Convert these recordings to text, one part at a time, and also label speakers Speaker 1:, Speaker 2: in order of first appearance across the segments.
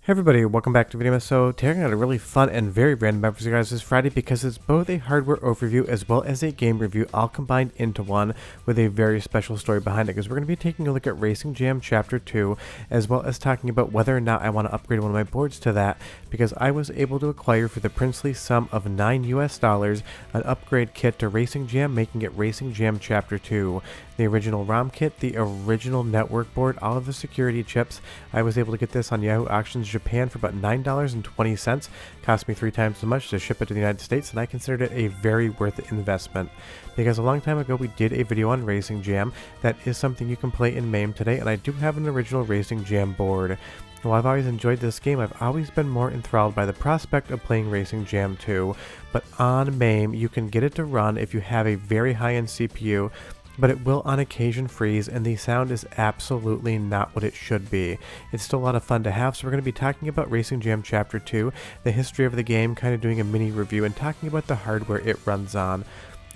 Speaker 1: Hey everybody, welcome back to video. So today I got a really fun and very random episode for you guys this Friday because it's both a hardware overview as well as a game review all combined into one with a very special story behind it, because we're going to be taking a look at Racing Jam Chapter 2 as well as talking about whether or not I want to upgrade one of my boards to that, because I was able to acquire for the princely sum of $9 US an upgrade kit to Racing Jam, making it Racing Jam Chapter 2. The original ROM kit, the original network board, all of the security chips. I was able to get this on Yahoo Auctions Japan for about $9.20. Cost me 3 times as much to ship it to the United States, and I considered it a very worth it investment. Because a long time ago we did a video on Racing Jam. That is something you can play in MAME today, and I do have an original Racing Jam board. While I've always enjoyed this game, I've always been more enthralled by the prospect of playing Racing Jam 2. But on MAME, you can get it to run if you have a very high-end CPU, but it will on occasion freeze, and the sound is absolutely not what it should be. It's still a lot of fun to have, so we're going to be talking about Racing Jam Chapter 2, the history of the game, kind of doing a mini review, and talking about the hardware it runs on.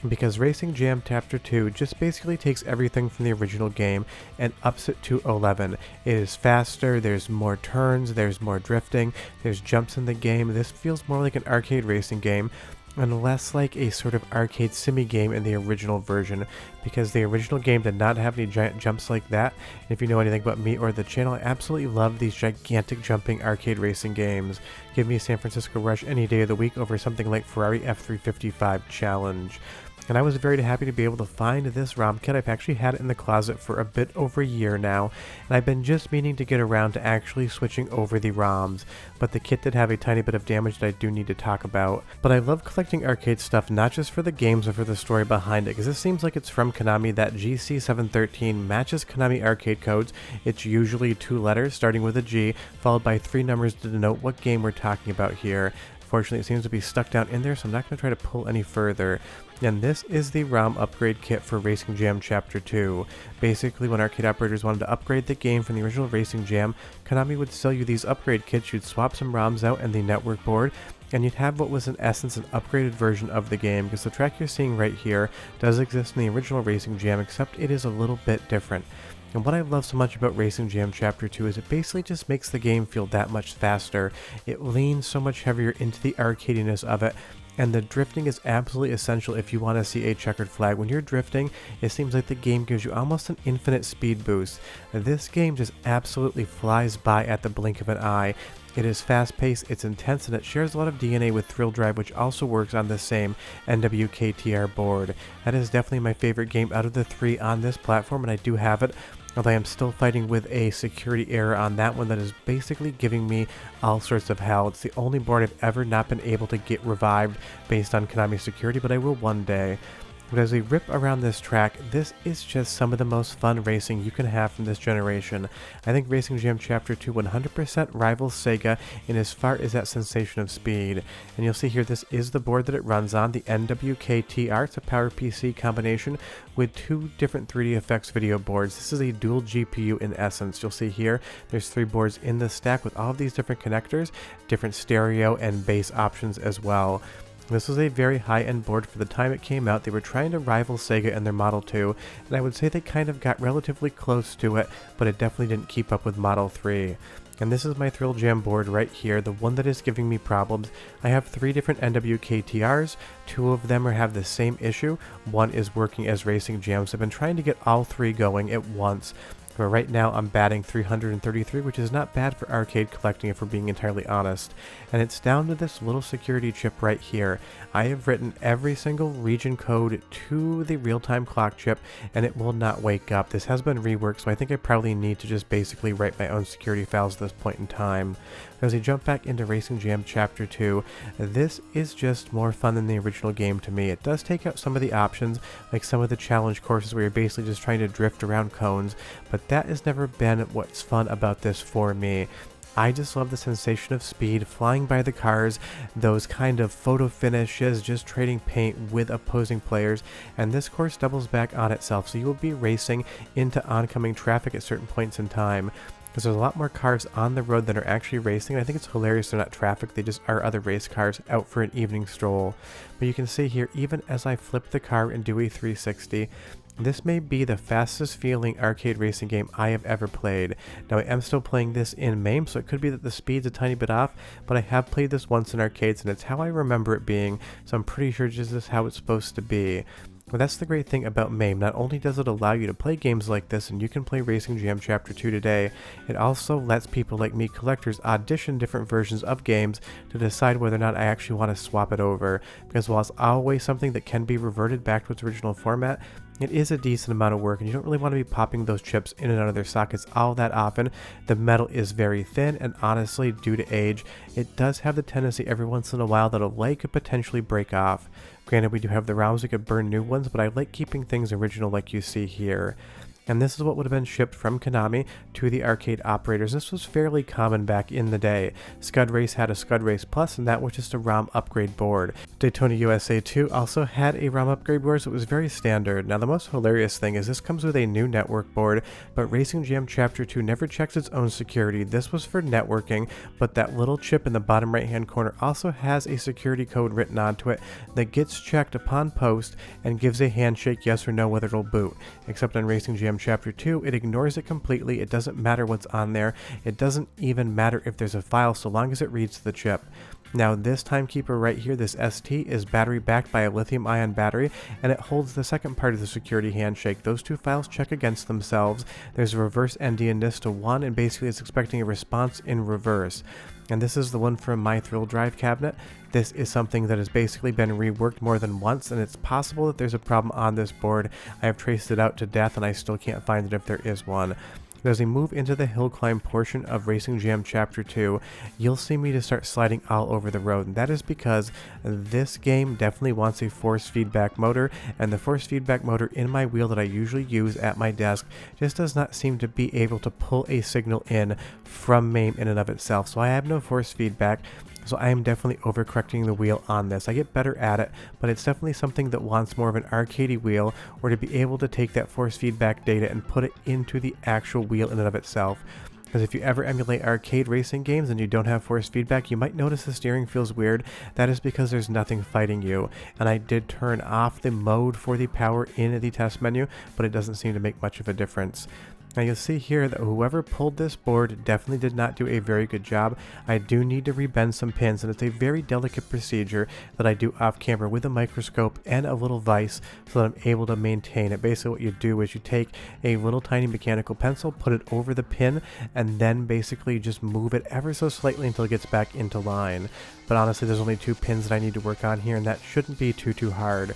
Speaker 1: Because Racing Jam Chapter 2 just basically takes everything from the original game and ups it to 11. It is faster, there's more turns, there's more drifting, there's jumps in the game. This feels more like an arcade racing game, and less like a sort of arcade simi game in the original version, because the original game did not have any giant jumps like that. And if you know anything about me or the channel, I absolutely love these gigantic jumping arcade racing games. Give me San Francisco Rush any day of the week over something like Ferrari F355 Challenge. And I was very happy to be able to find this ROM kit. I've actually had it in the closet for a bit over a year now, and I've been just meaning to get around to actually switching over the ROMs. But the kit did have a tiny bit of damage that I do need to talk about. But I love collecting arcade stuff, not just for the games but for the story behind it, because this seems like it's from Konami. That GC713 matches Konami arcade codes. It's usually 2 letters starting with a G, followed by 3 numbers to denote what game we're talking about here. Fortunately, it seems to be stuck down in there, so I'm not going to try to pull any further. And this is the ROM upgrade kit for Racing Jam Chapter 2. Basically, when arcade operators wanted to upgrade the game from the original Racing Jam, Konami would sell you these upgrade kits. You'd swap some ROMs out and the network board, and you'd have what was in essence an upgraded version of the game, because the track you're seeing right here does exist in the original Racing Jam, except it is a little bit different. And what I love so much about Racing Jam Chapter 2 is it basically just makes the game feel that much faster. It leans so much heavier into the arcadiness of it, and the drifting is absolutely essential if you want to see a checkered flag. When you're drifting, it seems like the game gives you almost an infinite speed boost. This game just absolutely flies by at the blink of an eye. It is fast-paced, it's intense, and it shares a lot of DNA with Thrill Drive, which also works on the same NWK-TR board. That is definitely my favorite game out of the 3 on this platform, and I do have it, although I am still fighting with a security error on that one that is basically giving me all sorts of hell. It's the only board I've ever not been able to get revived based on Konami security, but I will one day. But as we rip around this track, this is just some of the most fun racing you can have from this generation. I think Racing Jam Chapter 2 100% rivals Sega in as far as that sensation of speed. And you'll see here, this is the board that it runs on, the NWK-TR. It's a PowerPC combination with 2 different 3D effects video boards. This is a dual GPU in essence. You'll see here, there's 3 boards in the stack with all of these different connectors, different stereo and bass options as well. This was a very high-end board for the time it came out. They were trying to rival Sega in their Model 2, and I would say they kind of got relatively close to it, but it definitely didn't keep up with Model 3. And this is my Thrill Jam board right here, the one that is giving me problems. I have 3 different NWK-TRs, 2 of them have the same issue, 1 is working as Racing Jam, so I've been trying to get all 3 going at once. But right now I'm batting 333, which is not bad for arcade collecting if we're being entirely honest. And it's down to this little security chip right here. I have written every single region code to the real-time clock chip, and it will not wake up. This has been reworked, so I think I probably need to just basically write my own security files at this point in time. As we jump back into Racing Jam Chapter 2, this is just more fun than the original game to me. It does take out some of the options, like some of the challenge courses where you're basically just trying to drift around cones, but that has never been what's fun about this for me. I just love the sensation of speed, flying by the cars, those kind of photo finishes, just trading paint with opposing players, and this course doubles back on itself, so you will be racing into oncoming traffic at certain points in time. because there's a lot more cars on the road that are actually racing. I think it's hilarious they're not traffic, they just are other race cars out for an evening stroll. But you can see here, even as I flip the car and do a 360, This may be the fastest feeling arcade racing game I have ever played. Now I am still playing this in MAME, so it could be that the speed's a tiny bit off, but I have played this once in arcades and it's how I remember it being, so I'm pretty sure this is how it's supposed to be. Well, that's the great thing about MAME. Not only does it allow you to play games like this, and you can play Racing Jam Chapter 2 today, it also lets people like me, collectors, audition different versions of games to decide whether or not I actually want to swap it over. Because while it's always something that can be reverted back to its original format, it is a decent amount of work, and you don't really want to be popping those chips in and out of their sockets all that often. The metal is very thin, and honestly, due to age, it does have the tendency every once in a while that a leg could potentially break off. Granted, we do have the ROMs, we could burn new ones, but I like keeping things original like you see here. And this is what would have been shipped from Konami to the arcade operators. This was fairly common back in the day. Scud Race had a Scud Race Plus, and that was just a ROM upgrade board. Daytona USA 2 also had a ROM upgrade board, so it was very standard. Now the most hilarious thing is this comes with a new network board, but Racing Jam Chapter 2 never checks its own security. This was for networking, but that little chip in the bottom right hand corner also has a security code written onto it that gets checked upon post and gives a handshake yes or no whether it'll boot. Except on Racing Jam Chapter 2, it ignores it completely. It doesn't matter what's on there. It doesn't even matter if there's a file so long as it reads the chip. Now this timekeeper right here, this ST, is battery backed by a lithium ion battery, and it holds the second part of the security handshake. Those two files check against themselves. There's a reverse ND in this to 1, and basically it's expecting a response in reverse. And this is the one from my Thrill Drive cabinet. This is something that has basically been reworked more than once, and it's possible that there's a problem on this board. I have traced it out to death and I still can't find it if there is one. As we move into the hill climb portion of Racing Jam Chapter 2, you'll see me to start sliding all over the road, and that is because this game definitely wants a force feedback motor, and the force feedback motor in my wheel that I usually use at my desk just does not seem to be able to pull a signal in from MAME in and of itself, so I have no force feedback. So I am definitely overcorrecting the wheel on this. I get better at it, but it's definitely something that wants more of an arcadey wheel, or to be able to take that force feedback data and put it into the actual wheel in and of itself. Because if you ever emulate arcade racing games and you don't have force feedback, you might notice the steering feels weird. That is because there's nothing fighting you. And I did turn off the mode for the power in the test menu, but it doesn't seem to make much of a difference. Now you'll see here that whoever pulled this board definitely did not do a very good job. I do need to rebend some pins, and it's a very delicate procedure that I do off camera with a microscope and a little vise so that I'm able to maintain it. Basically what you do is you take a little tiny mechanical pencil, put it over the pin, and then basically just move it ever so slightly until it gets back into line. But honestly, there's only 2 pins that I need to work on here, and that shouldn't be too hard.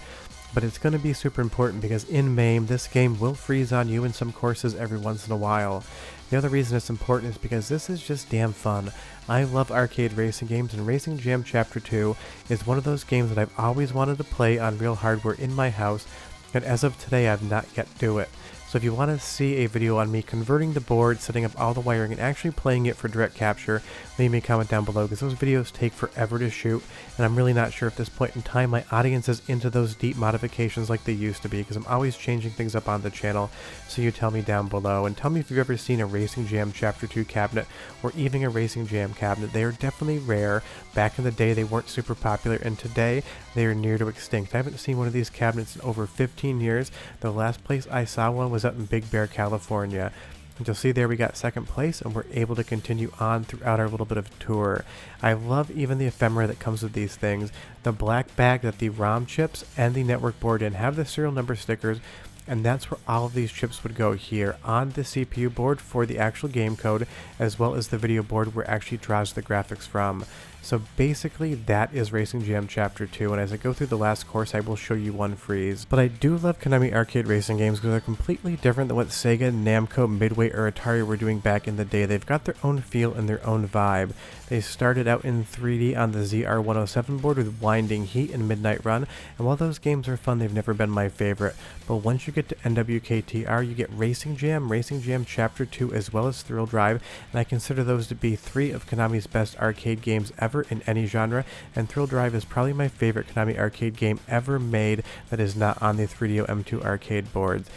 Speaker 1: But it's going to be super important because in MAME, this game will freeze on you in some courses every once in a while. The other reason it's important is because this is just damn fun. I love arcade racing games, and Racing Jam Chapter 2 is one of those games that I've always wanted to play on real hardware in my house, and as of today I've not yet do it. So if you want to see a video on me converting the board, setting up all the wiring, and actually playing it for direct capture, leave me a comment down below, because those videos take forever to shoot, and I'm really not sure at this point in time my audience is into those deep modifications like they used to be, because I'm always changing things up on the channel. So you tell me down below, and tell me if you've ever seen a Racing Jam Chapter 2 cabinet, or even a Racing Jam cabinet. They are definitely rare. Back in the day they weren't super popular, and today they are near to extinct. I haven't seen one of these cabinets in over 15 years. The last place I saw one was up in Big Bear, California. And you'll see there we got second place, and we're able to continue on throughout our little bit of tour. I love even the ephemera that comes with these things. The black bag that the ROM chips and the network board in have the serial number stickers, and that's where all of these chips would go here on the CPU board for the actual game code, as well as the video board where it actually draws the graphics from. So basically that is Racing Jam Chapter 2, and as I go through the last course I will show you one freeze. But I do love Konami arcade racing games because they're completely different than what Sega, Namco, Midway, or Atari were doing back in the day. They've got their own feel and their own vibe. They started out in 3D on the ZR107 board with Winding Heat and Midnight Run, and while those games are fun, they've never been my favorite. But once you get to NWK-TR, you get Racing Jam Chapter 2, as well as Thrill Drive, and I consider those to be 3 of Konami's best arcade games ever in any genre, and Thrill Drive is probably my favorite Konami arcade game ever made that is not on the 3DO M2 arcade boards.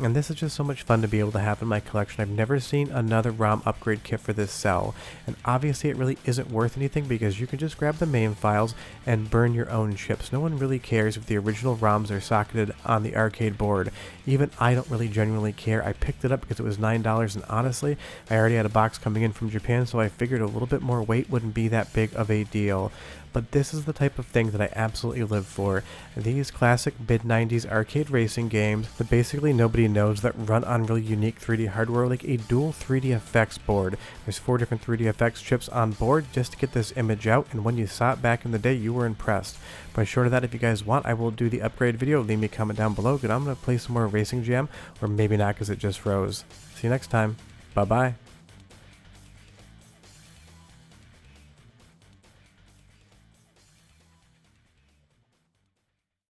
Speaker 1: And this is just so much fun to be able to have in my collection. I've never seen another ROM upgrade kit for this sell, and obviously it really isn't worth anything because you can just grab the main files and burn your own chips. No one really cares if the original ROMs are socketed on the arcade board. Even I don't really genuinely care. I picked it up because it was $9, and honestly, I already had a box coming in from Japan, so I figured a little bit more weight wouldn't be that big of a deal. But this is the type of thing that I absolutely live for. These classic mid-90s arcade racing games that basically nobody knows that run on really unique 3D hardware, like a dual 3DFX board. There's 4 different 3DFX chips on board just to get this image out, and when you saw it back in the day, you were impressed. But short of that, if you guys want, I will do the upgrade video. Leave me a comment down below, because I'm going to play some more Racing Jam, or maybe not because it just froze. See you next time. Bye-bye.